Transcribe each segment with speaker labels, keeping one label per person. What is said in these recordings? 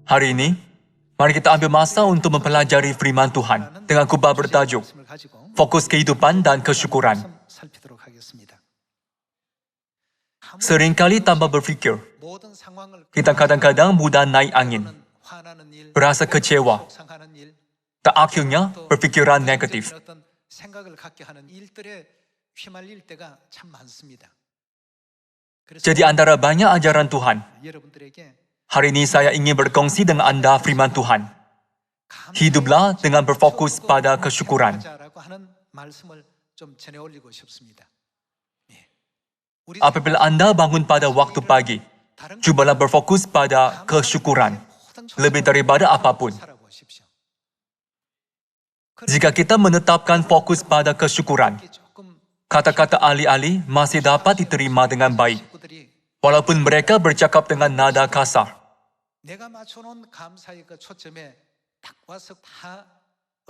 Speaker 1: Hari ini, mari kita ambil masa untuk mempelajari firman Tuhan dengan khotbah bertajuk Fokus Kehidupan dan Kesyukuran. Seringkali tanpa berfikir, kita kadang-kadang mudah naik angin, berasa kecewa, dan akhirnya berpikiran negatif. Jadi antara banyak ajaran Tuhan, hari ini saya ingin berkongsi dengan Anda firman Tuhan. Hiduplah dengan berfokus pada kesyukuran. Apabila Anda bangun pada waktu pagi, cubalah berfokus pada kesyukuran, lebih daripada apapun. Jika kita menetapkan fokus pada kesyukuran, kata-kata ahli-ahli masih dapat diterima dengan baik, walaupun mereka bercakap dengan nada kasar.
Speaker 2: 내가 맞춰놓은 감사의 그 초점에 딱 와서 다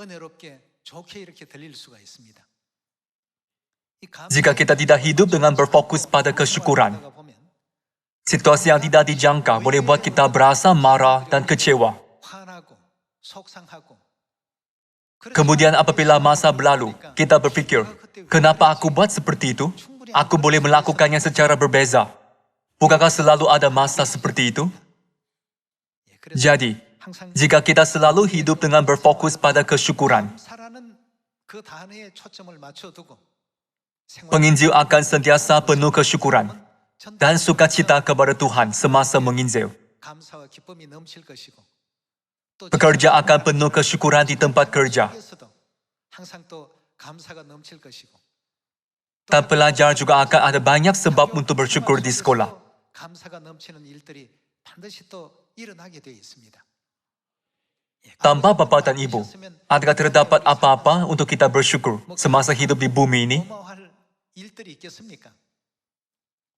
Speaker 2: 은혜롭게 좋게 이렇게 들릴 수가 있습니다.
Speaker 1: Jika kita tidak hidup dengan berfokus pada kesyukuran, situasi yang tidak dijangka boleh buat kita berasa marah dan kecewa. Kemudian apabila masa berlalu, kita berfikir, kenapa aku buat seperti itu? Aku boleh melakukannya secara berbeza. Bukankah selalu ada masa seperti itu? Jadi, jika kita selalu hidup dengan berfokus pada kesyukuran, penginjil akan sentiasa penuh kesyukuran dan sukacita kepada Tuhan semasa menginjil. Pekerja akan penuh kesyukuran di tempat kerja. Dan pelajar juga akan ada banyak sebab untuk bersyukur di sekolah. Tanpa Bapa dan Ibu, adakah terdapat apa-apa untuk kita bersyukur semasa hidup di bumi ini?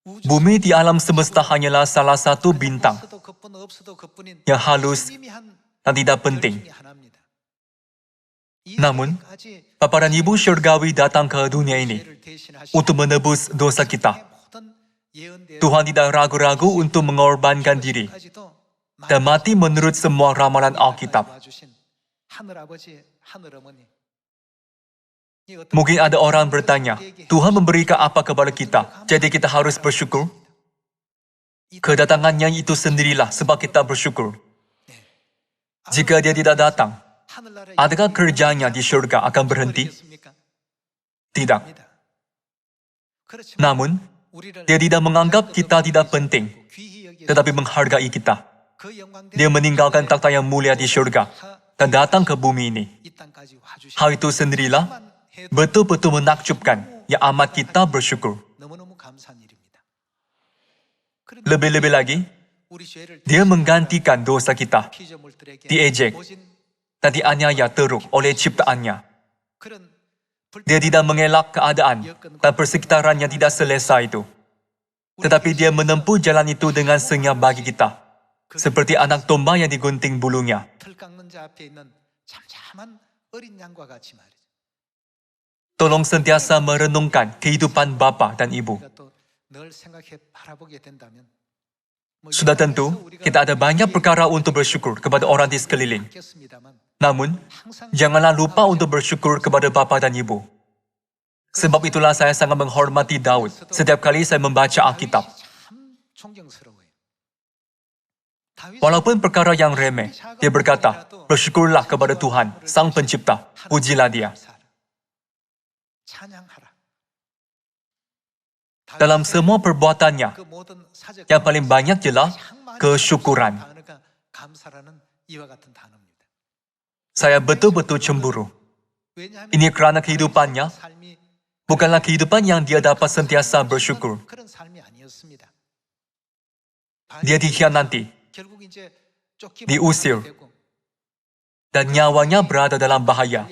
Speaker 1: Bumi di alam semesta hanyalah salah satu bintang yang halus dan tidak penting. Namun, Bapa dan Ibu Syurgawi datang ke dunia ini untuk menebus dosa kita. Tuhan tidak ragu-ragu untuk mengorbankan diri dan mati menurut semua ramalan Alkitab. Mungkin ada orang bertanya, Tuhan memberikan apa kepada kita, jadi kita harus bersyukur? Kedatangannya itu sendirilah sebab kita bersyukur. Jika dia tidak datang, adakah kerjanya di syurga akan berhenti? Tidak. Namun, dia tidak menganggap kita tidak penting, tetapi menghargai kita. Dia meninggalkan takhta yang mulia di syurga dan datang ke bumi ini. Hal itu sendirilah betul-betul menakjubkan yang amat kita bersyukur. Lebih-lebih lagi, dia menggantikan dosa kita, diejek dan dianiaya teruk oleh ciptaannya. Dia tidak mengelak keadaan dan persekitaran yang tidak selesa itu. Tetapi dia menempuh jalan itu dengan senyap bagi kita. Seperti anak domba yang digunting bulunya. Tolong sentiasa merenungkan kehidupan Bapa dan Ibu. Sudah tentu, kita ada banyak perkara untuk bersyukur kepada orang di sekeliling. Namun, janganlah lupa untuk bersyukur kepada Bapa dan Ibu. Sebab itulah saya sangat menghormati Daud setiap kali saya membaca Alkitab. Walaupun perkara yang remeh, dia berkata, bersyukurlah kepada Tuhan, Sang Pencipta, pujilah Dia. Dalam semua perbuatannya, yang paling banyak ialah kesyukuran. Saya betul-betul cemburu. Ini kerana kehidupannya, bukanlah kehidupan yang dia dapat sentiasa bersyukur. Dia dikhianati, diusir, dan nyawanya berada dalam bahaya.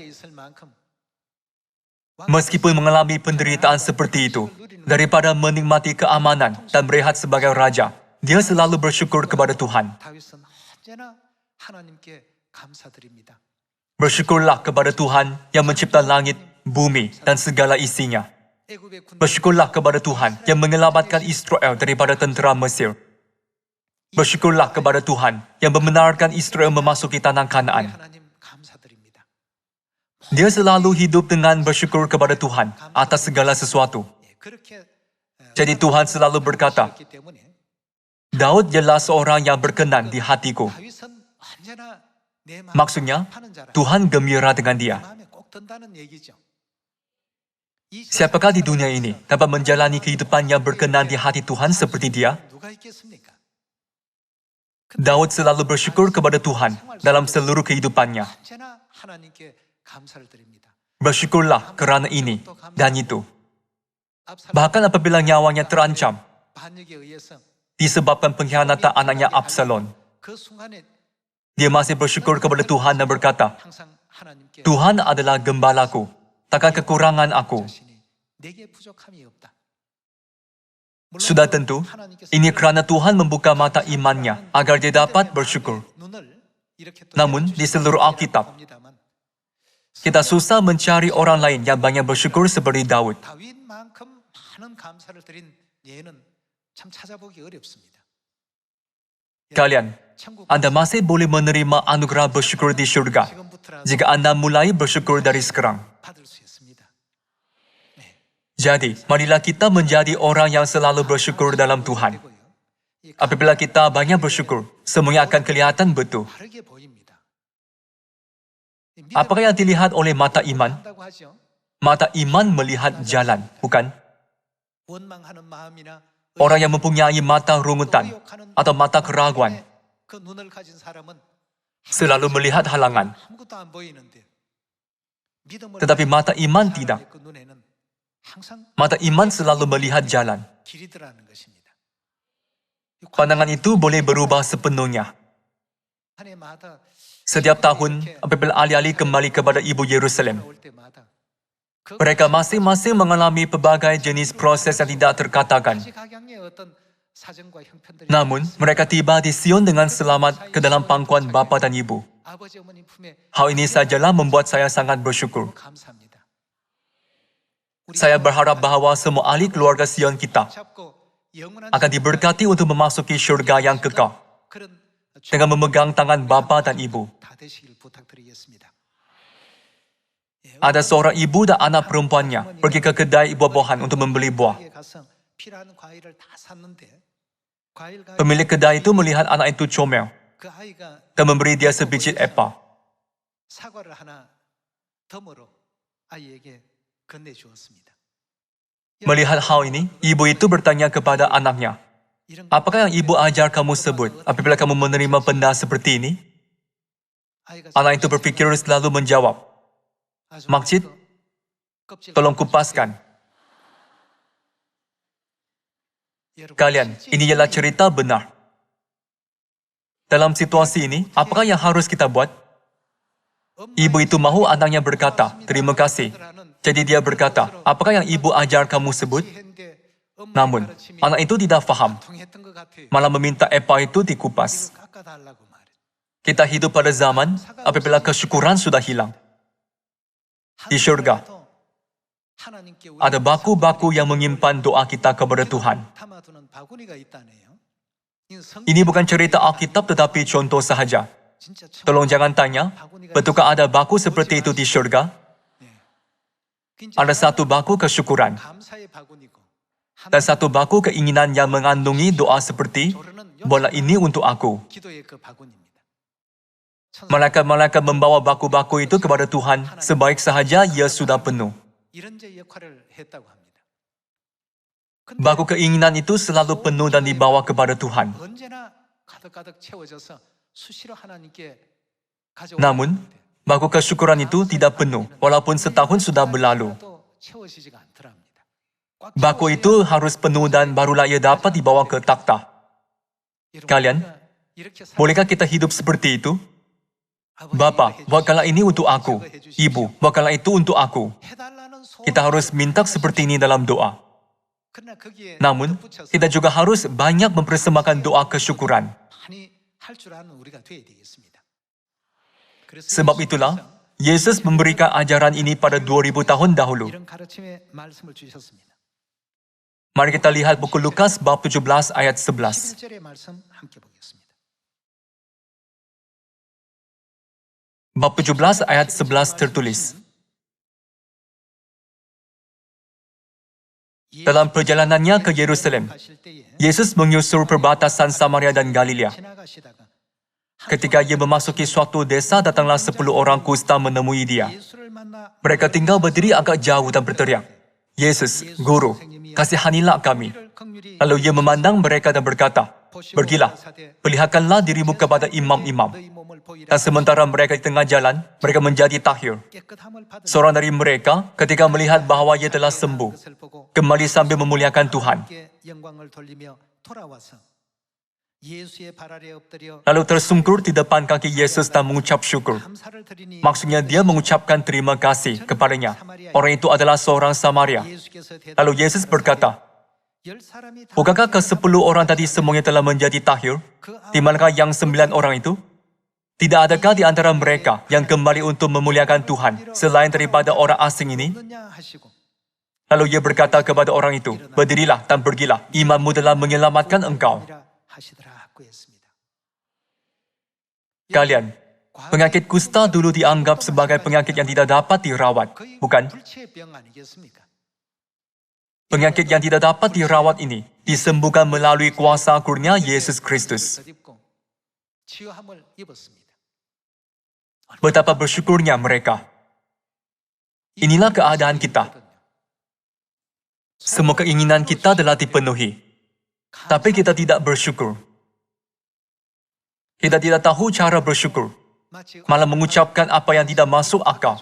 Speaker 1: Meskipun mengalami penderitaan seperti itu, daripada menikmati keamanan dan berehat sebagai raja, dia selalu bersyukur kepada Tuhan. Bersyukurlah kepada Tuhan yang mencipta langit, bumi, dan segala isinya. Bersyukurlah kepada Tuhan yang menyelamatkan Israel daripada tentera Mesir. Bersyukurlah kepada Tuhan yang membenarkan Israel memasuki tanah Kanaan.
Speaker 2: 하나님 감사드립니다.
Speaker 1: Dia selalu hidup dengan bersyukur kepada Tuhan atas segala sesuatu.
Speaker 2: 그렇게
Speaker 1: Jadi Tuhan selalu berkata,
Speaker 2: 하셨기 때문에
Speaker 1: Daud jelas seorang yang berkenan di hatiku.
Speaker 2: 다윗은 언제나 내 마음에
Speaker 1: Maksudnya,
Speaker 2: 하는 자라.
Speaker 1: Tuhan gembira dengan
Speaker 2: 내
Speaker 1: dia.
Speaker 2: 마음에 꼭 든다는 얘기죠. 이
Speaker 1: Siapakah di dunia ini dapat menjalani kehidupan yang berkenan di hati Tuhan seperti dia?
Speaker 2: 누가 있겠습니까?
Speaker 1: Daud selalu bersyukur kepada Tuhan dalam seluruh kehidupannya.
Speaker 2: 언제나 하나님께 감사를 드립니다.
Speaker 1: Bersyukurlah kerana ini dan itu.
Speaker 2: 압살롬
Speaker 1: Bahkan apabila nyawanya terancam
Speaker 2: 반역에 의해서
Speaker 1: disebabkan pengkhianatan anaknya Absalom,
Speaker 2: 그 순간에
Speaker 1: dia masih bersyukur kepada Tuhan dan berkata,
Speaker 2: 항상 하나님께
Speaker 1: Tuhan adalah gembalaku, takkan kekurangan aku.
Speaker 2: 자신이 내게 부족함이 없다. 물론
Speaker 1: Sudah tentu,
Speaker 2: 하나님께서
Speaker 1: ini kerana Tuhan membuka mata imannya agar dia dapat bersyukur.
Speaker 2: 눈을 이렇게 또
Speaker 1: Namun, di seluruh Alkitab,
Speaker 2: 봅니다만
Speaker 1: kita susah mencari orang lain yang banyak bersyukur seperti Daud.
Speaker 2: 다윗만큼 많은 감사를 드린 예는 참 찾아보기 어렵습니다.
Speaker 1: Kalian,
Speaker 2: 천국
Speaker 1: Anda masih boleh menerima anugerah bersyukur di syurga
Speaker 2: 지금부터라도
Speaker 1: jika Anda mulai bersyukur dari sekarang.
Speaker 2: 받을 수 있습니다.
Speaker 1: Jadi, marilah kita menjadi orang yang selalu bersyukur dalam Tuhan.
Speaker 2: 되고요. 이
Speaker 1: Apabila kita banyak bersyukur, semuanya akan kelihatan betul.
Speaker 2: 다르게 보입니다. 이
Speaker 1: Apakah yang dilihat oleh mata iman?
Speaker 2: 한다고 하죠.
Speaker 1: Mata iman melihat jalan, bukan?
Speaker 2: 원망하는 마음이나
Speaker 1: Orang yang mempunyai mata rungutan atau mata keraguan
Speaker 2: 그 눈을 가진 사람은
Speaker 1: selalu melihat halangan.
Speaker 2: 아무것도 안 보이는데 믿음을
Speaker 1: Tetapi
Speaker 2: 가진
Speaker 1: mata iman
Speaker 2: 사람의
Speaker 1: tidak.
Speaker 2: 그 눈에는 항상
Speaker 1: Mata iman selalu melihat jalan.
Speaker 2: 길이더라는 것입니다. 이
Speaker 1: Pandangan itu boleh berubah sepenuhnya.
Speaker 2: 한 해마다
Speaker 1: Setiap tahun, apabila ahli-ahli kembali kepada Ibu Yerusalem,
Speaker 2: 올 때마다 그
Speaker 1: mereka masing-masing mengalami pelbagai jenis proses yang tidak terkatakan.
Speaker 2: 각양의 어떤 사정과 형편들이
Speaker 1: Namun, mereka tiba di Sion dengan selamat ke dalam pangkuan bapa dan ibu.
Speaker 2: 아버지 어머니 품에
Speaker 1: Hal ini sajalah membuat saya sangat bersyukur.
Speaker 2: 감사합니다.
Speaker 1: Saya berharap bahawa semua ahli keluarga Sion kita
Speaker 2: 잡고 영원한
Speaker 1: akan diberkati untuk memasuki syurga yang kekal
Speaker 2: 그런
Speaker 1: dengan memegang tangan bapa dan ibu.
Speaker 2: 다 되시길 부탁드리겠습니다.
Speaker 1: Ada seorang ibu dan anak perempuannya pergi ke kedai buah-buahan untuk membeli buah.
Speaker 2: 거기에 가서 필요한 과일을 다 샀는데 과일 가게
Speaker 1: Pemilik kedai itu melihat anak itu comel
Speaker 2: 그 아이가
Speaker 1: dan memberi dia sebiji epa.
Speaker 2: 사과를 하나 덤으로 아이에게 건네주었습니다.
Speaker 1: Melihat hal ini, ibu itu bertanya kepada anaknya,
Speaker 2: 이런
Speaker 1: apakah yang ibu ajar kamu sebut apabila kamu menerima benda seperti ini?
Speaker 2: 아이가
Speaker 1: Anak itu berfikir selalu menjawab,
Speaker 2: 아주
Speaker 1: Maksud,
Speaker 2: 껍질
Speaker 1: tolong kupaskan.
Speaker 2: 여러분,
Speaker 1: Kalian, ini ialah cerita benar. Dalam situasi ini, apakah yang harus kita buat? Ibu itu mahu anaknya berkata, terima kasih. Jadi dia berkata, apakah yang ibu ajar kamu sebut? Namun, anak itu tidak faham,
Speaker 2: 통했던 것 같아요.
Speaker 1: malah meminta epa itu dikupas.
Speaker 2: 깎아달라고 말해.
Speaker 1: Kita hidup pada zaman apabila kesyukuran sudah hilang. Di syurga,
Speaker 2: 하나님께 우리
Speaker 1: ada baku-baku yang menyimpan doa kita kepada Tuhan.
Speaker 2: 담아두는 바구니가 있다네요. 이 성-
Speaker 1: Ini bukan cerita Alkitab tetapi contoh sahaja.
Speaker 2: 진짜 참-
Speaker 1: Tolong jangan tanya, betulkah ada baku seperti itu di syurga?
Speaker 2: 진짜
Speaker 1: Ada satu baku kesyukuran
Speaker 2: 감사의 바구니고
Speaker 1: dan satu baku keinginan yang mengandungi doa seperti, bola ini untuk aku.
Speaker 2: 기도의 그 바구니입니다.
Speaker 1: Malaikat-malaikat membawa baku-baku itu kepada Tuhan sebaik sahaja ia sudah penuh.
Speaker 2: 이런 제 역할을 했다고 합니다.
Speaker 1: Baku keinginan itu selalu penuh dan dibawa kepada Tuhan.
Speaker 2: 언제나 가득가득 채워져서 수시로 하나님께 가져오는
Speaker 1: Namun, baku kesyukuran itu tidak penuh walaupun setahun sudah berlalu.
Speaker 2: 채워지지가 않더랍니다. 꽉
Speaker 1: Baku
Speaker 2: 채워져야
Speaker 1: itu harus penuh dan barulah ia dapat dibawa ke takhta.
Speaker 2: 여러분,
Speaker 1: Kalian,
Speaker 2: 우리가 이렇게
Speaker 1: bolehkah kita hidup seperti itu?
Speaker 2: 아버지,
Speaker 1: Bapa,
Speaker 2: 이거
Speaker 1: buatkanlah ini
Speaker 2: 해주십시오.
Speaker 1: untuk aku.
Speaker 2: 저거 해주십시오.
Speaker 1: Ibu, buatkanlah itu untuk aku.
Speaker 2: 해달라는 소원을
Speaker 1: Kita harus minta seperti ini dalam doa.
Speaker 2: 그러나 거기에
Speaker 1: Namun,
Speaker 2: 덧붙여서
Speaker 1: kita juga harus banyak mempersembahkan doa kesyukuran.
Speaker 2: 많이 할 줄 아는 우리가 돼야 되겠습니다. 그래서
Speaker 1: Sebab itulah, Yesus memberikan ajaran ini pada 2000 tahun dahulu.
Speaker 2: 이런 가르침의 말씀을 주셨습니다.
Speaker 1: Mari kita lihat buku Lukas bab 17 ayat 11.
Speaker 2: 11절의 말씀 함께 보겠습니다.
Speaker 1: Bab 17 ayat 11 tertulis, dalam perjalanannya ke Yerusalem, Yesus menyusur perbatasan Samaria dan Galilea. Ketika ia memasuki suatu desa, datanglah 10 orang kusta menemui dia. Mereka tinggal berdiri agak jauh dan berteriak, Yesus, Guru, kasihanilah kami. Lalu ia memandang mereka dan berkata, pergilah, perlihatkanlah dirimu kepada imam-imam. Dan sementara mereka di tengah jalan, mereka menjadi tahir. Seorang dari mereka, ketika melihat bahwa ia telah sembuh, kembali sambil memuliakan Tuhan. Lalu tersungkur di depan kaki Yesus dan mengucap syukur. Maksudnya dia mengucapkan terima kasih kepadanya. Orang itu adalah seorang Samaria. Lalu Yesus berkata, bukankah ke-10 orang tadi semuanya telah menjadi tahir? Di manakah yang 9 orang itu? Tidak adakah di antara mereka yang kembali untuk memuliakan Tuhan selain daripada orang asing ini? Lalu ia berkata kepada orang itu, berdirilah dan pergilah, imanmu telah menyelamatkan engkau. Kalian, penyakit kusta dulu dianggap sebagai penyakit yang tidak dapat dirawat, bukan? Penyakit yang tidak dapat dirawat ini disembuhkan melalui kuasa kurnia Yesus Kristus. Betapa bersyukurnya mereka. Inilah keadaan kita. Semua keinginan kita telah dipenuhi, tapi kita tidak bersyukur. Kita tidak tahu cara bersyukur, malah mengucapkan apa yang tidak masuk akal,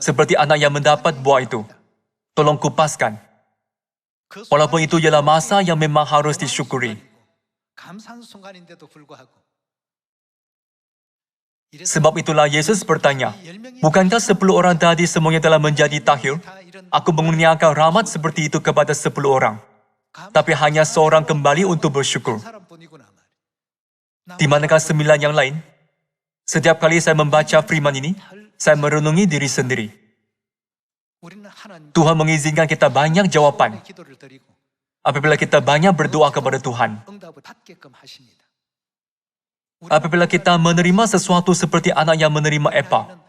Speaker 1: seperti anak yang mendapat buah itu. Tolong kupaskan. Walaupun itu ialah masa yang memang harus disyukuri. Sebab itulah Yesus bertanya, bukankah 10 orang tadi semuanya telah menjadi tahir? Aku mengurniakan rahmat seperti itu kepada 10 orang. Tapi hanya seorang kembali untuk bersyukur. Di manakah 9 yang lain? Setiap kali saya membaca firman ini, saya merenungi diri sendiri. Tuhan mengizinkan kita banyak jawaban apabila kita banyak berdoa kepada Tuhan. Apabila kita menerima sesuatu seperti anak yang menerima apel,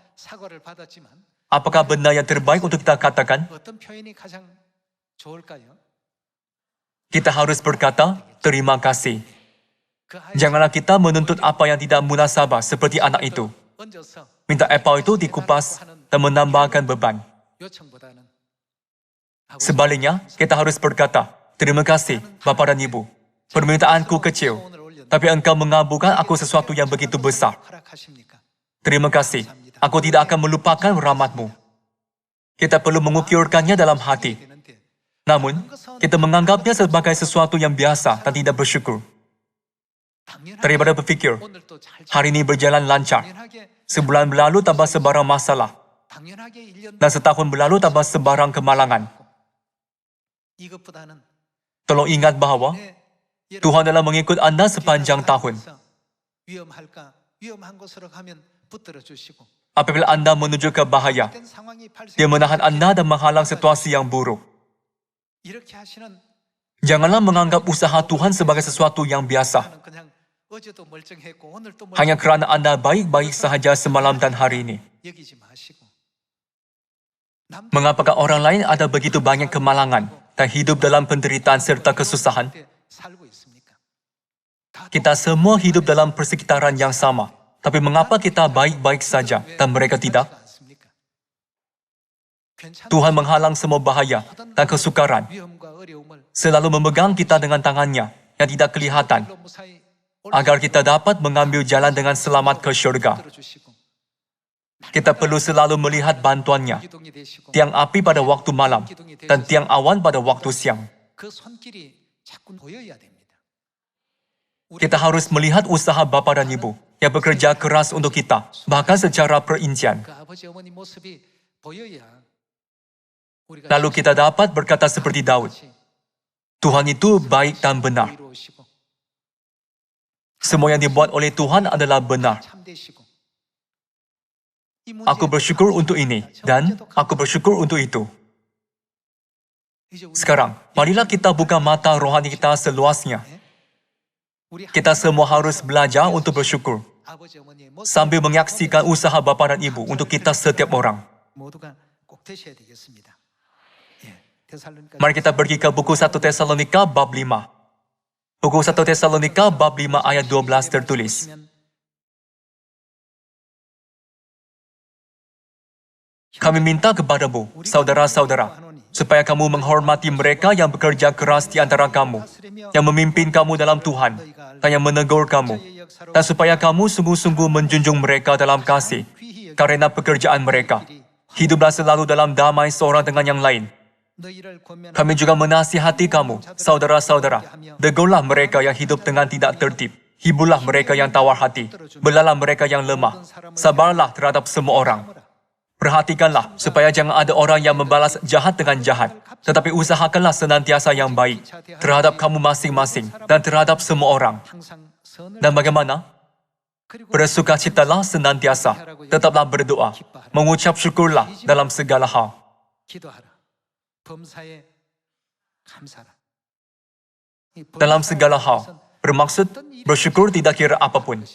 Speaker 1: apakah benar yang terbaik untuk kita katakan? Kita harus berkata, terima kasih. Janganlah kita menuntut apa yang tidak munasabah seperti anak itu. Minta apel itu dikupas dan menambahkan beban. Sebaliknya, kita harus berkata, terima kasih, Bapa dan Ibu. Permintaanku kecil, tapi Engkau mengabulkan aku sesuatu yang begitu besar. Terima kasih, aku tidak akan melupakan rahmat-Mu. Kita perlu mengukirkannya dalam hati. Namun, kita menganggapnya sebagai sesuatu yang biasa dan tidak bersyukur. Daripada berfikir, hari ini berjalan lancar, sebulan berlalu tanpa sebarang masalah, dan setahun berlalu tanpa sebarang kemalangan. Tolong ingat bahawa Tuhan adalah mengikut Anda sepanjang tahun. Apabila Anda menuju ke bahaya, Dia menahan Anda dan menghalang situasi yang buruk. Janganlah menganggap usaha Tuhan sebagai sesuatu yang biasa. Hanya kerana Anda baik-baik sahaja semalam dan hari ini. Mengapakah orang lain ada begitu banyak kemalangan dan hidup dalam penderitaan serta kesusahan? Kita semua hidup dalam persekitaran yang sama. Tapi mengapa kita baik-baik saja dan mereka tidak? Tuhan menghalang semua bahaya dan kesukaran, selalu memegang kita dengan tangannya yang tidak kelihatan, agar kita dapat mengambil jalan dengan selamat ke syurga. Kita perlu selalu melihat bantuannya, tiang api pada waktu malam, dan tiang awan pada waktu siang. Kita harus melihat usaha Bapa dan Ibu yang bekerja keras untuk kita, bahkan secara perincian. Lalu kita dapat berkata seperti Daud, Tuhan itu baik dan benar. Semua yang dibuat oleh Tuhan adalah benar. Aku bersyukur untuk ini, dan aku bersyukur untuk itu. Sekarang, marilah kita buka mata rohani kita seluasnya. Kita semua harus belajar untuk bersyukur, sambil menyaksikan usaha Bapa dan Ibu untuk kita setiap orang. Mari kita pergi ke buku 1 Tesalonika bab 5. Buku 1 Tesalonika bab 5 ayat 12 tertulis, kami minta kepadamu, saudara-saudara, supaya kamu menghormati mereka yang bekerja keras di antara kamu, yang memimpin kamu dalam Tuhan, dan yang menegur kamu, dan supaya kamu sungguh-sungguh menjunjung mereka dalam kasih, karena pekerjaan mereka. Hiduplah selalu dalam damai seorang dengan yang lain. Kami juga menasihati kamu, saudara-saudara, tegurlah mereka yang hidup dengan tidak tertib, hiburlah mereka yang tawar hati, belalah mereka yang lemah, sabarlah terhadap semua orang. Perhatikanlah supaya jangan ada orang yang membalas jahat dengan jahat, tetapi usahakanlah senantiasa yang baik terhadap kamu masing-masing dan terhadap semua orang. Dan bagaimana? Bersukacitalah senantiasa, tetaplah berdoa, mengucap syukurlah dalam segala hal. Dalam segala hal, bermaksud bersyukur tidak kira apapun.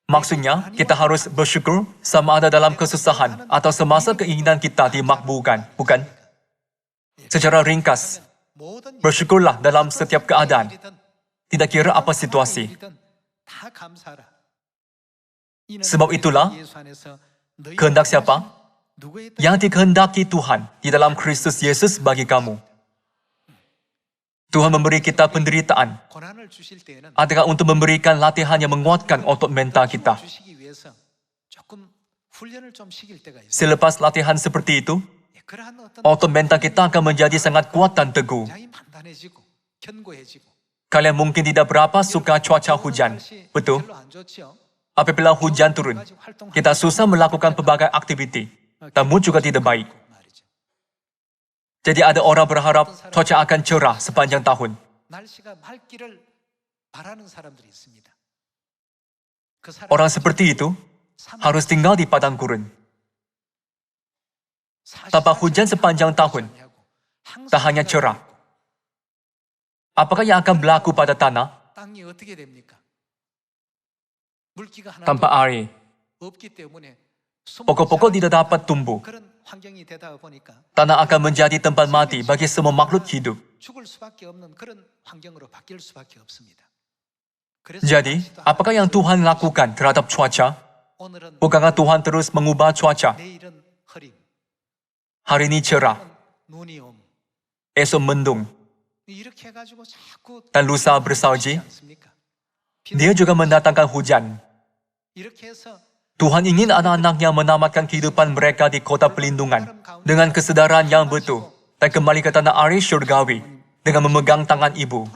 Speaker 1: Maksudnya, kita harus bersyukur sama ada dalam kesusahan atau semasa keinginan kita dimakbulkan, bukan? Secara ringkas, bersyukurlah dalam setiap keadaan, tidak kira apa situasi. Sebab itulah, kehendak siapa? Yang dikehendaki Tuhan di dalam Kristus Yesus bagi kamu. Tuhan memberi kita penderitaan, adalah untuk memberikan latihan yang menguatkan otot mental kita. Selepas latihan seperti itu, otot mental kita akan menjadi sangat kuat dan teguh. Kalian mungkin tidak berapa suka cuaca hujan, betul? Apabila hujan turun, kita susah melakukan pelbagai aktiviti, dan mood juga tidak baik. Jadi ada orang berharap cuaca akan cerah sepanjang tahun. Orang seperti itu harus tinggal di padang gurun. Tanpa hujan sepanjang tahun, tak hanya cerah. Apakah yang akan berlaku pada tanah? Tanpa air, pokok-pokok tidak dapat tumbuh. Tanah akan menjadi tempat mati bagi semua makhluk hidup. Jadi, apakah yang Tuhan lakukan terhadap cuaca? Bukankah Tuhan terus mengubah cuaca? Hari ini cerah, esok mendung, dan lusa bersalji. Dia juga mendatangkan hujan. Tuhan ingin anak-anaknya menamatkan kehidupan mereka di kota pelindungan dengan kesedaran yang betul dan kembali ke tanah air syurgawi dengan memegang tangan ibu.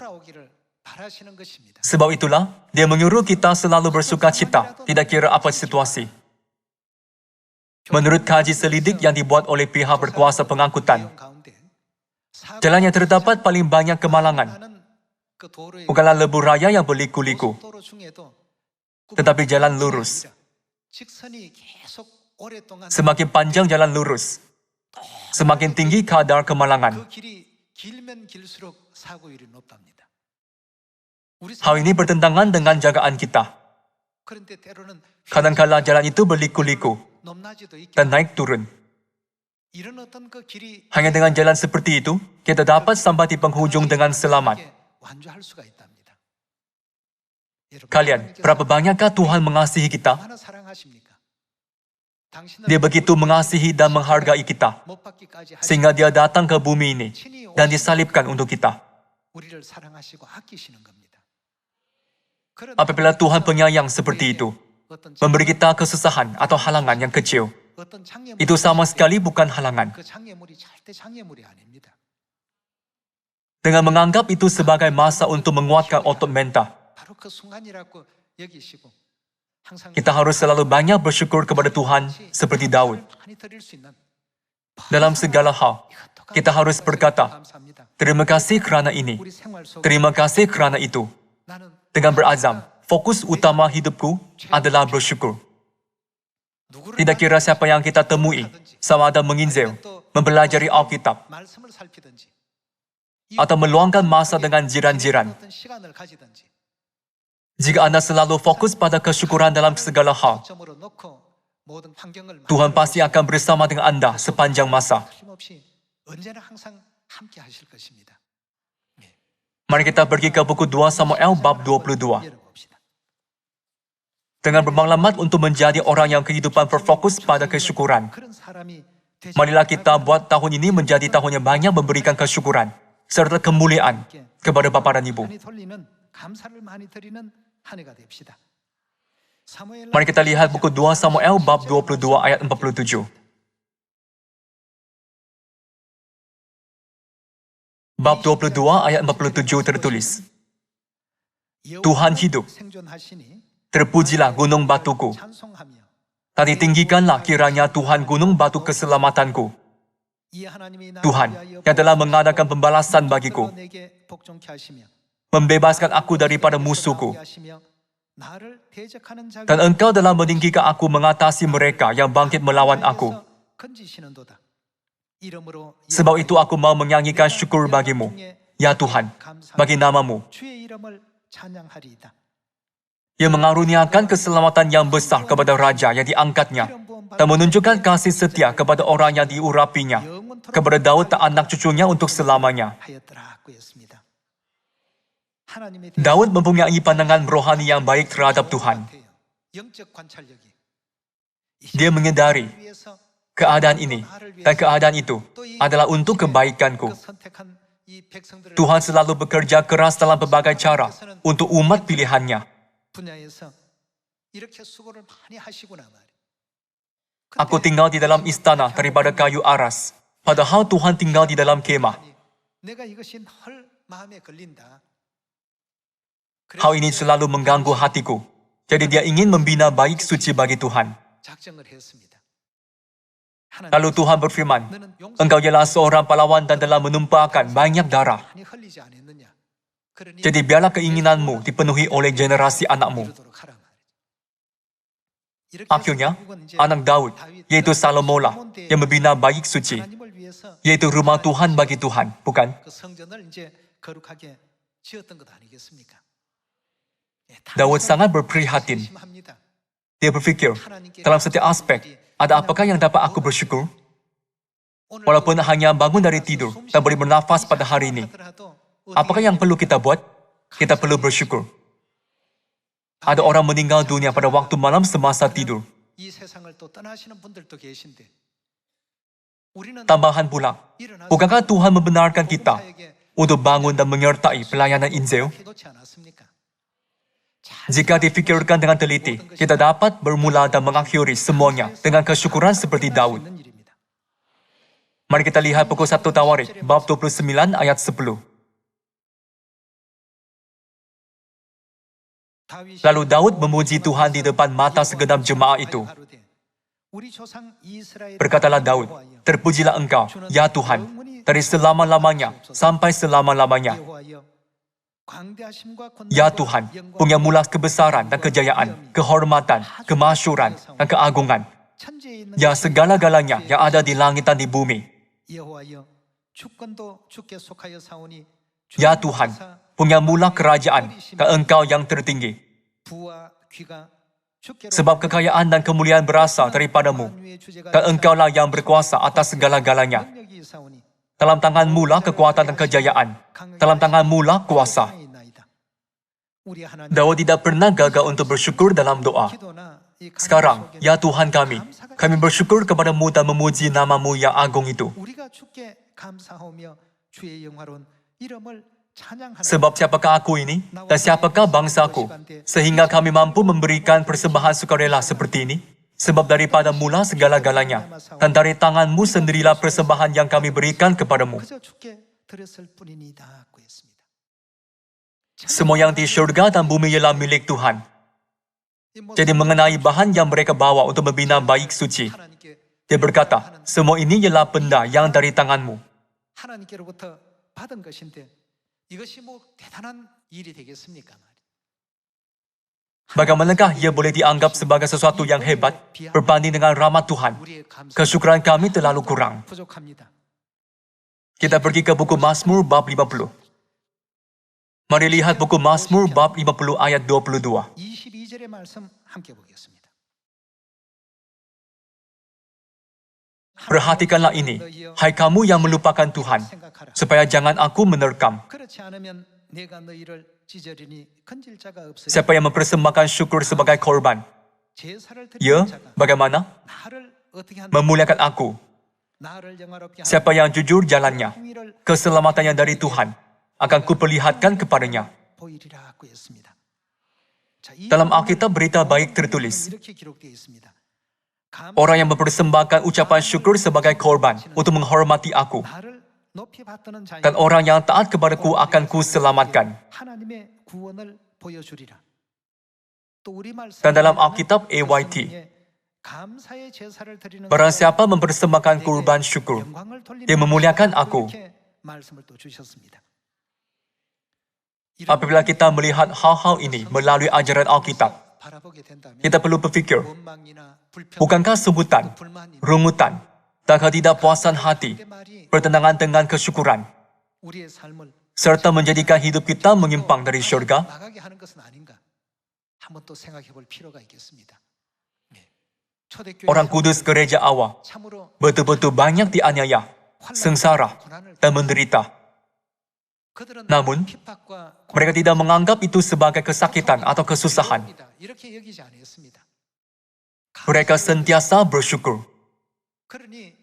Speaker 1: Sebab itulah, dia menyuruh kita selalu bersuka cita, tidak kira apa situasi. Menurut kaji selidik yang dibuat oleh pihak berkuasa pengangkutan, jalan yang terdapat paling banyak kemalangan bukanlah lebuh raya yang berliku-liku, tetapi jalan lurus. Semakin panjang jalan lurus, semakin tinggi kadar kemalangan. Hal ini bertentangan dengan jagaan kita. Kadang-kala jalan itu berliku-liku dan naik turun. Hanya dengan jalan seperti itu, kita dapat sampai di penghujung dengan selamat. Kalian, berapa banyakkah Tuhan mengasihi kita? Dia begitu mengasihi dan menghargai kita, sehingga dia datang ke bumi ini dan disalibkan untuk kita. Apabila Tuhan penyayang seperti itu, memberi kita kesusahan atau halangan yang kecil, itu sama sekali bukan halangan. Dengan menganggap itu sebagai masa untuk menguatkan otot mental, kita harus selalu banyak bersyukur kepada Tuhan seperti Daud. Dalam segala hal, kita harus berkata, terima kasih kerana ini, terima kasih kerana itu. Dengan berazam, fokus utama hidupku adalah bersyukur.
Speaker 2: 누구를
Speaker 1: Tidak kira siapa yang kita temui, sama ada menginjil, mempelajari Alkitab,
Speaker 2: 말씀을 살피든지
Speaker 1: atau meluangkan masa dengan jiran-jiran.
Speaker 2: 어떤 시간을 가지든지
Speaker 1: Jika Anda selalu fokus pada kesyukuran dalam segala hal,
Speaker 2: 초점으로 놓고 모든 환경을
Speaker 1: Tuhan pasti akan bersama dengan Anda sepanjang masa.
Speaker 2: 틀림없이 언제나 항상 함께 하실 것입니다.
Speaker 1: Mari kita pergi ke buku 2 Samuel bab 22.
Speaker 2: 열어봅시다.
Speaker 1: Dengan bermaklumat untuk menjadi orang yang kehidupan berfokus pada kesyukuran.
Speaker 2: 그런 사람이 되시-
Speaker 1: Marilah kita buat tahun ini menjadi tahun yang banyak memberikan kesyukuran, serta kemuliaan kepada Bapa dan Ibu.
Speaker 2: 많이 돌리는 감사를 많이 드리는 한 해가 됩시다. 사무엘
Speaker 1: Mari kita lihat buku 2 Samuel bab 22 ayat 47. Bab 22 ayat 47 tertulis, Tuhan hidup.
Speaker 2: 생존하시니
Speaker 1: Terpujilah gunung batuku.
Speaker 2: 찬송하며
Speaker 1: Tadi tinggikanlah kiranya Tuhan gunung batu keselamatanku.
Speaker 2: 이 하나님이 나를
Speaker 1: Tuhan
Speaker 2: 위하여
Speaker 1: yang telah mengadakan pembalasan bagiku,
Speaker 2: 내게 복종케 하시며
Speaker 1: membebaskan aku daripada musuhku.
Speaker 2: 하시며 나를 대적하는 자가
Speaker 1: Dan Engkau telah meninggikan aku mengatasi mereka yang bangkit melawan aku.
Speaker 2: 건지시는도다. 이름으로
Speaker 1: Sebab itu aku mau menyanyikan syukur bagimu, ya Tuhan, bagi namamu,
Speaker 2: 주의 이름을 찬양하리이다.
Speaker 1: yang mengaruniakan keselamatan yang besar kepada raja yang diangkatnya, dan menunjukkan kasih setia kepada orang yang diurapinya, kepada Daud dan anak cucunya untuk selamanya.
Speaker 2: 하였더라 고였습니다. 하나님의
Speaker 1: Daud mempunyai pandangan rohani yang baik terhadap Tuhan.
Speaker 2: 영적 관찰력이
Speaker 1: Dia menyadari
Speaker 2: 위해서
Speaker 1: keadaan ini dan keadaan itu adalah untuk kebaikanku.
Speaker 2: 선택한 이 백성들을
Speaker 1: Tuhan selalu bekerja keras dalam berbagai cara untuk umat pilihannya.
Speaker 2: 분야에서 이렇게 수고를 많이 하시구나 말이에요.
Speaker 1: Aku tinggal di dalam istana daripada kayu aras, padahal Tuhan tinggal di dalam kemah.
Speaker 2: 내가 이것이 늘 마음에 걸린다.
Speaker 1: Hal ini selalu mengganggu hatiku. Jadi dia ingin membina baik suci bagi Tuhan.
Speaker 2: 작정을 했습니다.
Speaker 1: Lalu Tuhan berfirman, Engkau ialah seorang pahlawan dan telah menumpahkan banyak darah.
Speaker 2: 많이 흘리지 않았느냐? 그러니
Speaker 1: Jadi biarlah keinginanmu dipenuhi oleh generasi anakmu.
Speaker 2: 이루도록 하라 말이죠. 이렇게
Speaker 1: Akhirnya,
Speaker 2: 해서 결국은 이제
Speaker 1: anak Daud, yaitu Salomo lah, yang membina baik suci,
Speaker 2: 하나님을 위해서
Speaker 1: yaitu rumah Tuhan bagi Tuhan, bukan?
Speaker 2: 그 성전을 이제 거룩하게 지었던 것 아니겠습니까? 예,
Speaker 1: Daud sangat berprihatin.
Speaker 2: 심합니다.
Speaker 1: Dia berfikir, dalam setiap aspek, ada apakah yang dapat aku bersyukur? Walaupun hanya bangun dari tidur dan boleh bernafas pada hari ini, apakah yang perlu kita buat? Kita perlu bersyukur. Ada orang meninggal dunia pada waktu malam semasa tidur.
Speaker 2: 이 세상을 또 떠나시는 분들도 계신데 우리는
Speaker 1: Tambahan pula, bukankah Tuhan membenarkan kita untuk bangun dan menyertai pelayanan Injil?
Speaker 2: 해놓지 않았습니까?
Speaker 1: Jika difikirkan dengan teliti, kita dapat bermula dan mengakhiri semuanya dengan kesyukuran seperti Daud.
Speaker 2: 있는 일입니다.
Speaker 1: Mari kita lihat buku 1 Tawarik, bab 29 ayat 10.
Speaker 2: 다윗이
Speaker 1: Lalu Daud memuji Tuhan di depan mata segenap jemaah itu.
Speaker 2: 가로되, 우리 조상 이스라엘
Speaker 1: Berkatalah Daud, terpujilah Engkau, ya Tuhan, dari selama-lamanya sampai selama-lamanya.
Speaker 2: 여호와여, 광대하심과
Speaker 1: Ya
Speaker 2: 권능과
Speaker 1: Tuhan,
Speaker 2: 영광과
Speaker 1: punya mula kebesaran dan kejayaan, kehormatan, kemasyuran, dan keagungan.
Speaker 2: 천지에 있는
Speaker 1: Ya segala-galanya yang ada di langit dan di bumi.
Speaker 2: 여호와여, 주권도 주께 속하여 사오니
Speaker 1: Ya Tuhan, punya mula kerajaan dan Engkau yang tertinggi.
Speaker 2: 부와 귀가 주께로
Speaker 1: Sebab kekayaan dan kemuliaan berasal daripadamu,
Speaker 2: 만유의 주제가
Speaker 1: dan Engkaulah yang berkuasa atas segala-galanya.
Speaker 2: 능력이 있사오니
Speaker 1: Dalam tanganmu lah kekuatan dan kejayaan. Dalam tanganmu lah kuasa.
Speaker 2: 우리 하나님
Speaker 1: Daud tidak pernah gagal untuk bersyukur dalam doa.
Speaker 2: 기도나 이 간구
Speaker 1: Sekarang,
Speaker 2: 속에서
Speaker 1: ya Tuhan kami bersyukur kepadamu dan memuji namamu yang agung itu.
Speaker 2: 우리가 주께 감사하며 주의 영화로운 이름을 찬양하는
Speaker 1: Sebab siapakah aku ini dan siapakah bangsaku sehingga kami mampu memberikan persembahan sukarela seperti ini? Sebab daripada mula segala-galanya dan dari tanganmu sendirilah persembahan yang kami berikan kepadamu.
Speaker 2: 그저 주께 드렸을 뿐이니이다 고 했습니다.
Speaker 1: Semua yang di syurga dan bumi ialah milik Tuhan.
Speaker 2: 이 모든
Speaker 1: Jadi mengenai bahan yang mereka bawa untuk membina baik suci,
Speaker 2: 하나님께
Speaker 1: dia berkata, semua ini ialah benda yang dari tanganmu.
Speaker 2: 하나님께로부터 받은 것인데 이것이 뭐 대단한 일이 되겠습니까?
Speaker 1: Bagaimanakah ia boleh dianggap sebagai sesuatu yang hebat berbanding dengan rahmat Tuhan?
Speaker 2: 우리의 감사
Speaker 1: Kesyukuran kami terlalu kurang.
Speaker 2: 부족합니다.
Speaker 1: Kita pergi ke buku Mazmur bab 50. Mari lihat buku Mazmur bab 50 ayat 22.
Speaker 2: 22절의 말씀 함께 보겠습니다.
Speaker 1: Perhatikanlah ini, hai kamu yang melupakan Tuhan, supaya jangan aku menerkam.
Speaker 2: 그렇지 않으면 내가 너희를 찢으리니 건질 자가 없으리.
Speaker 1: Siapa yang mempersembahkan syukur sebagai korban?
Speaker 2: 제사를
Speaker 1: Ia,
Speaker 2: 드리는 자가
Speaker 1: bagaimana?
Speaker 2: 나를 어떻게 한다?
Speaker 1: Memuliakan aku.
Speaker 2: 나를 영화롭게 하는
Speaker 1: Siapa yang jujur jalannya,
Speaker 2: 공의를
Speaker 1: keselamatannya dari Tuhan, akan kuperlihatkan kepadanya.
Speaker 2: 보이리라고 했습니다. 자, 이
Speaker 1: Dalam Alkitab berita baik tertulis,
Speaker 2: 이렇게 기록되어 있습니다.
Speaker 1: orang yang mempersembahkan ucapan syukur sebagai korban untuk menghormati aku,
Speaker 2: 나를 높이 받드는 자에게
Speaker 1: dan orang yang taat kepadaku akan kuselamatkan.
Speaker 2: 하나님의 구원을 보여주리라. 또 우리말
Speaker 1: Dan dalam Alkitab AYT,
Speaker 2: 감사의 제사를 드리는
Speaker 1: barang siapa mempersembahkan kurban syukur,
Speaker 2: 영광을 돌리는
Speaker 1: dia memuliakan
Speaker 2: 것이다.
Speaker 1: aku.
Speaker 2: 이렇게 말씀을 또 주셨습니다.
Speaker 1: Apabila kita melihat hal-hal ini melalui ajaran Alkitab,
Speaker 2: 바라보게 된다면
Speaker 1: kita perlu berfikir,
Speaker 2: 원망이나 불평,
Speaker 1: bukankah sumbutan,
Speaker 2: 불만이
Speaker 1: rungutan, dan ketidakpuasan hati
Speaker 2: 내 말이
Speaker 1: bertentangan dengan kesyukuran,
Speaker 2: 우리의 삶을
Speaker 1: serta menjadikan hidup kita menyimpang dari syurga?
Speaker 2: 나가게 하는 것은 아닌가? 한번 또 생각해 볼 필요가 있겠습니다. 네. 초대교회
Speaker 1: Orang kudus gereja awal
Speaker 2: 참으로
Speaker 1: betul-betul banyak dianiaya, sengsara, dan menderita.
Speaker 2: 그들은
Speaker 1: Namun,
Speaker 2: 핍박과
Speaker 1: mereka tidak menganggap itu sebagai kesakitan atau kesusahan.
Speaker 2: 고통이다. 이렇게 여기지 않았습니다.
Speaker 1: Mereka sentiasa bersyukur.
Speaker 2: 그러니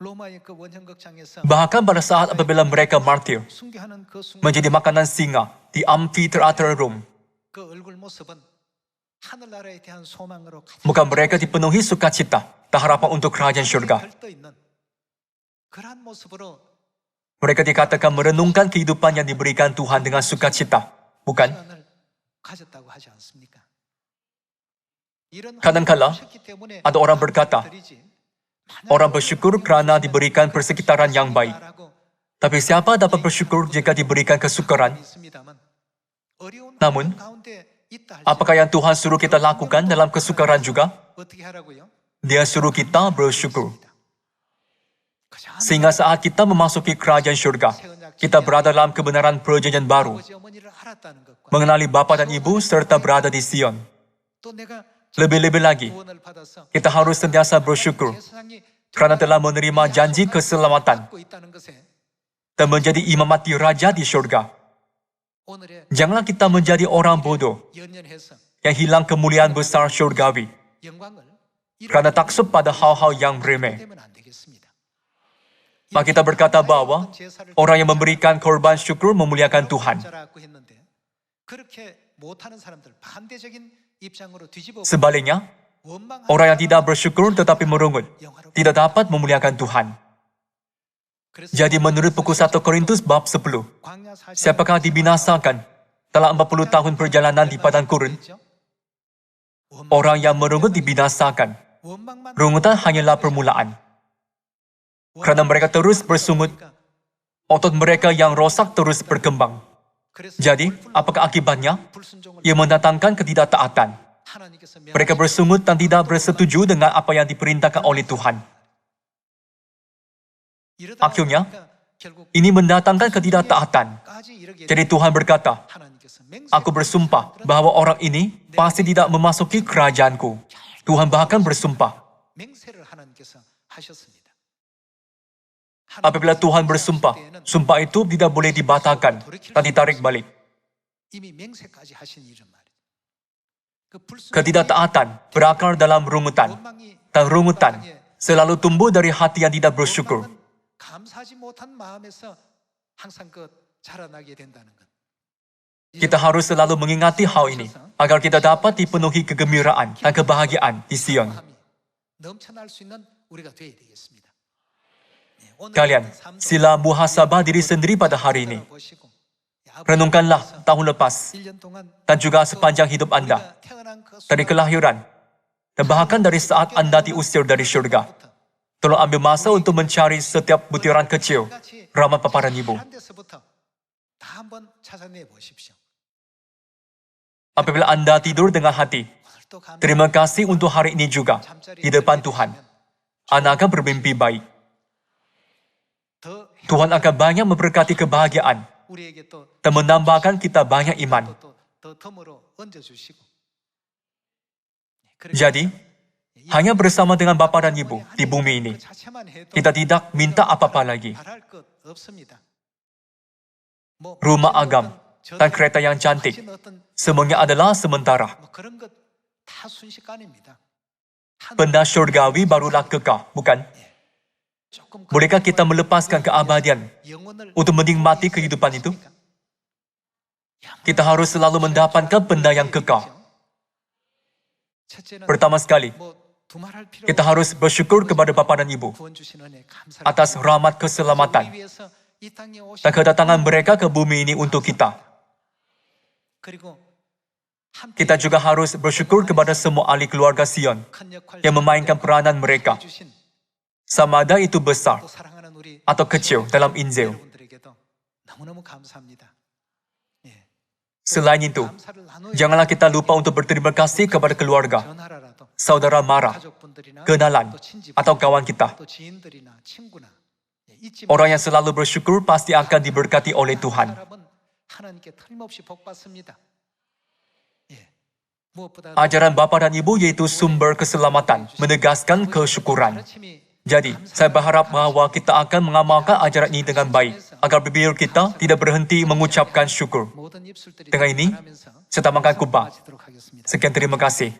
Speaker 2: 로마의 그 원형극장에서
Speaker 1: Bahkan pada saat apabila mereka martir,
Speaker 2: 순교하는 그 순간
Speaker 1: menjadi makanan singa di amphitheater Rome,
Speaker 2: 그 얼굴 모습은 하늘나라에 대한 소망으로 가득
Speaker 1: muka mereka dipenuhi sukacita dan harapan untuk kerajaan syurga.
Speaker 2: 들떠 있는 그러한 모습으로
Speaker 1: Mereka dikatakan merenungkan kehidupan yang diberikan Tuhan dengan sukacita, bukan?
Speaker 2: 시간을 가졌다고 하지 않습니까? 이런
Speaker 1: Kadangkala,
Speaker 2: 환경이 오셨기 때문에
Speaker 1: ada orang berkata,
Speaker 2: 드리지.
Speaker 1: orang bersyukur kerana diberikan persekitaran yang baik. Tapi siapa dapat bersyukur jika diberikan kesukaran? Namun, apakah yang Tuhan suruh kita lakukan dalam kesukaran juga?
Speaker 2: 어떻게 하라고요?
Speaker 1: Dia suruh kita bersyukur. Sehingga saat kita memasuki kerajaan syurga, kita berada dalam kebenaran perjanjian baru,
Speaker 2: 아버지 어머니를 알았다는 것과
Speaker 1: mengenali bapa dan ibu serta berada di Sion.
Speaker 2: 또 내가
Speaker 1: Lebih-lebih lagi,
Speaker 2: 구원을 받아서
Speaker 1: kita harus sentiasa bersyukur
Speaker 2: 세상이
Speaker 1: kerana telah menerima janji keselamatan
Speaker 2: 갖고 있다는 것에
Speaker 1: dan menjadi imamati raja di syurga.
Speaker 2: 오늘의
Speaker 1: Janganlah kita menjadi orang bodoh
Speaker 2: 연연해서
Speaker 1: yang hilang kemuliaan besar syurgawi
Speaker 2: 영광을
Speaker 1: kerana taksub pada hal-hal yang remeh.
Speaker 2: 되면 안 되겠습니다.
Speaker 1: Maka kita berkata bahwa orang yang memberikan korban syukur memuliakan Tuhan.
Speaker 2: 자라고 했는데 그렇게 못하는 사람들 반대적인 입장으로 뒤집어
Speaker 1: Sebaliknya,
Speaker 2: 원망하는
Speaker 1: orang yang tidak bersyukur tetapi merungut tidak dapat memuliakan Tuhan.
Speaker 2: 그래서
Speaker 1: Jadi menurut buku 1 Korintus bab 10,
Speaker 2: 광야 40
Speaker 1: siapakah dibinasakan dalam 40 tahun perjalanan di padang gurun? Orang yang merungut dibinasakan.
Speaker 2: 원망만
Speaker 1: Rungutan hanyalah permulaan. Kerana mereka terus bersungut, otot mereka yang rosak terus berkembang. Jadi, apakah akibatnya?
Speaker 2: 불순종을
Speaker 1: Ia mendatangkan ketidaktaatan.
Speaker 2: 하나님께서
Speaker 1: Mereka bersungut dan tidak bersetuju dengan apa yang diperintahkan oleh Tuhan.
Speaker 2: 이러다
Speaker 1: Akhirnya,
Speaker 2: 보니까 결국
Speaker 1: ini mendatangkan ketidaktaatan.
Speaker 2: 까지 이르게
Speaker 1: Jadi Tuhan berkata,
Speaker 2: 하나님께서
Speaker 1: aku bersumpah bahwa orang ini pasti tidak memasuki kerajaanku. Tuhan bahkan bersumpah.
Speaker 2: 맹세를 하나님께서 하셨습니다.
Speaker 1: Apabila Tuhan bersumpah, sumpah itu tidak boleh dibatalkan dan ditarik balik.
Speaker 2: 이미 맹세까지 하신 일은 말이에요. 그 불순종이
Speaker 1: Ketidaktaatan berakar dalam rungutan.
Speaker 2: 원망이
Speaker 1: Dan rungutan selalu tumbuh dari hati yang tidak bersyukur.
Speaker 2: 원망은 감사하지 못한 마음에서 항상 그 자라나게 된다는 것.
Speaker 1: Kita harus selalu mengingati hal ini, agar kita dapat dipenuhi kegembiraan dan kebahagiaan di Sion.
Speaker 2: 마음이 넘쳐날 수 있는 우리가 되어야 되겠습니다. 네, 오늘
Speaker 1: Kalian,
Speaker 2: 같은 삶도
Speaker 1: sila muhasabah diri sendiri pada hari ini.
Speaker 2: 돌아보시고, 야,
Speaker 1: Renungkanlah tahun lepas
Speaker 2: 1년 동안
Speaker 1: dan juga sepanjang hidup Anda,
Speaker 2: 우리가 태어난 그
Speaker 1: dari kelahiran, dan bahkan dari saat Anda diusir dari syurga. Tolong ambil masa untuk mencari setiap butiran kecil rahmat paparan ibu.
Speaker 2: 한 데서부터 다 한번 찾아내 보십시오.
Speaker 1: Apabila Anda tidur dengan hati,
Speaker 2: 오늘도 감사.
Speaker 1: terima kasih untuk hari ini juga, di depan Tuhan. Anda akan bermimpi baik.
Speaker 2: 더
Speaker 1: Tuhan akan banyak memberkati kebahagiaan
Speaker 2: 우리에게 또
Speaker 1: dan menambahkan kita banyak iman.
Speaker 2: 더 덤으로 얹어 주시고.
Speaker 1: Jadi, hanya bersama dengan Bapa dan Ibu di bumi ini, kita tidak minta apa-apa lagi.
Speaker 2: 바랄 것 없습니다.
Speaker 1: Rumah agam dan kereta yang cantik, semuanya adalah sementara.
Speaker 2: 뭐 그런 것 다 순식간입니다.
Speaker 1: Benda syurgawi barulah kekal, bukan?
Speaker 2: 조금
Speaker 1: Bolehkah kita melepaskan keabadian
Speaker 2: 영혼을
Speaker 1: untuk menikmati kehidupan itu? Kita harus selalu mendapatkan benda yang kekal.
Speaker 2: 첫째는
Speaker 1: Pertama sekali,
Speaker 2: 뭐 두말할 필요
Speaker 1: kita harus bersyukur kepada Bapa dan Ibu
Speaker 2: 구원 주신 은혜 감사를
Speaker 1: atas rahmat keselamatan
Speaker 2: 우리 위해서 이 땅에 오신
Speaker 1: dan kedatangan mereka ke bumi ini untuk kita.
Speaker 2: 그리고 함께
Speaker 1: Kita juga harus bersyukur kepada semua ahli keluarga Sion
Speaker 2: 큰 역할
Speaker 1: yang memainkan peranan mereka,
Speaker 2: 주신
Speaker 1: sama ada itu besar
Speaker 2: 또 사랑하는 우리
Speaker 1: atau kecil dalam Injil.
Speaker 2: 여러분들에게도 너무너무 감사합니다. 예.
Speaker 1: Selain itu,
Speaker 2: 감사를 나누어
Speaker 1: janganlah kita lupa untuk berterima kasih kepada keluarga,
Speaker 2: 전하라라도
Speaker 1: saudara mara,
Speaker 2: 가족분들이나
Speaker 1: kenalan,
Speaker 2: 또 친지
Speaker 1: atau kawan kita.
Speaker 2: 또 지인들이나 친구나 예, 잊지
Speaker 1: Orang yang selalu bersyukur pasti akan diberkati oleh Tuhan.
Speaker 2: 사람은 하나님께 틀림없이 복 받습니다. 예. 무엇보다
Speaker 1: Ajaran Bapa dan Ibu yaitu sumber keselamatan, menegaskan kesyukuran. Jadi, saya berharap bahwa kita akan mengamalkan ajaran ini dengan baik, agar bibir kita tidak berhenti mengucapkan syukur.
Speaker 2: 모든 입술들이
Speaker 1: Dengan ini,
Speaker 2: 하면서
Speaker 1: saya tamatkan khutbah.
Speaker 2: 마치도록 하겠습니다.
Speaker 1: Sekian terima kasih.